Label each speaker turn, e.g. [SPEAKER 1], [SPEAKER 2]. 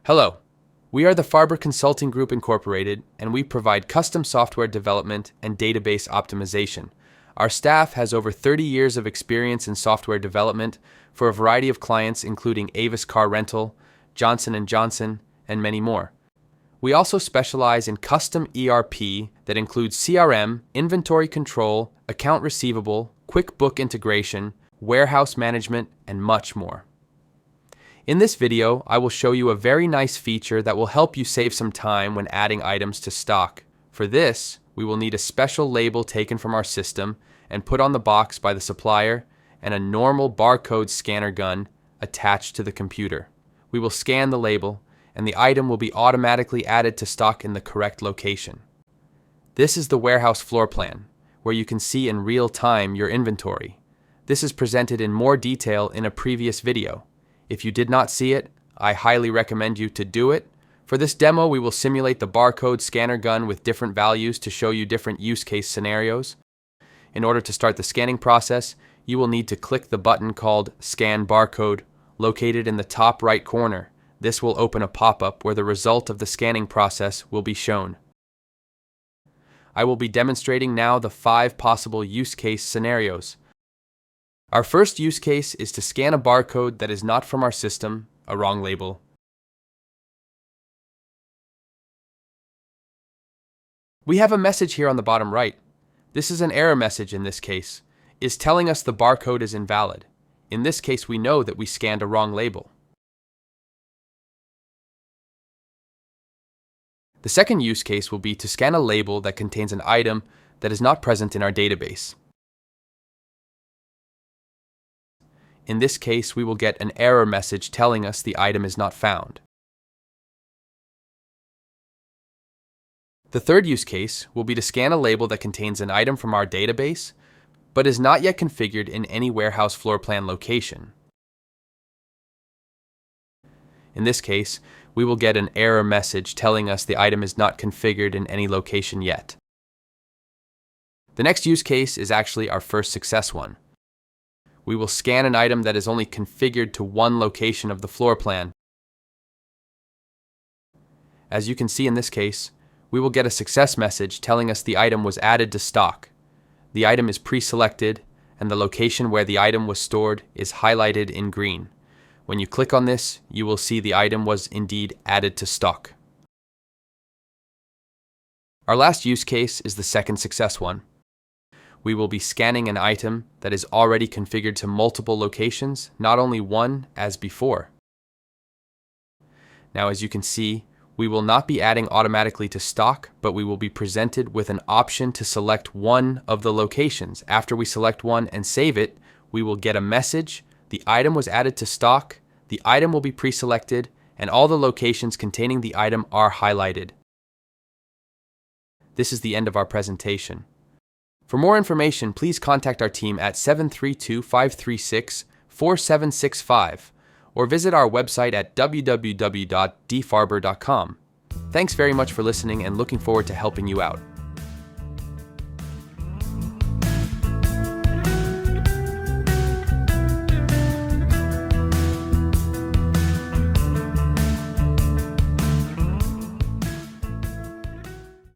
[SPEAKER 1] Hello, we are the Farber Consulting Group Incorporated, and we provide custom software development and database optimization. Our staff has over 30 years of experience in software development for a variety of clients including Avis Car Rental, Johnson & Johnson, and many more. We also specialize in custom ERP that includes CRM, inventory control, account receivable, QuickBook integration, warehouse management, and much more. In this video, I will show you a very nice feature that will help you save some time when adding items to stock. For this, we will need a special label taken from our system and put on the box by the supplier and a normal barcode scanner gun attached to the computer. We will scan the label and the item will be automatically added to stock in the correct location. This is the warehouse floor plan, where you can see in real time your inventory. This is presented in more detail in a previous video. If you did not see it, I highly recommend you to do it. For this demo, we will simulate the barcode scanner gun with different values to show you different use case scenarios. In order to start the scanning process, you will need to click the button called Scan Barcode, located in the top right corner. This will open a pop-up where the result of the scanning process will be shown. I will be demonstrating now the 5 possible use case scenarios. Our first use case is to scan a barcode that is not from our system, a wrong label. We have a message here on the bottom right. This is an error message in this case. It's telling us the barcode is invalid. In this case, we know that we scanned a wrong label. The second use case will be to scan a label that contains an item that is not present in our database. In this case, we will get an error message telling us the item is not found. The third use case will be to scan a label that contains an item from our database, but is not yet configured in any warehouse floor plan location. In this case, we will get an error message telling us the item is not configured in any location yet. The next use case is actually our first success one. We will scan an item that is only configured to one location of the floor plan. As you can see in this case, we will get a success message telling us the item was added to stock. The item is pre-selected, and the location where the item was stored is highlighted in green. When you click on this, you will see the item was indeed added to stock. Our last use case is the second success one. We will be scanning an item that is already configured to multiple locations, not only one as before. Now, as you can see, we will not be adding automatically to stock, but we will be presented with an option to select one of the locations. After we select one and save it, we will get a message. The item was added to stock, the item will be pre-selected, and all the locations containing the item are highlighted. This is the end of our presentation. For more information, please contact our team at 732-536-4765 or visit our website at www.dfarber.com. Thanks very much for listening and looking forward to helping you out.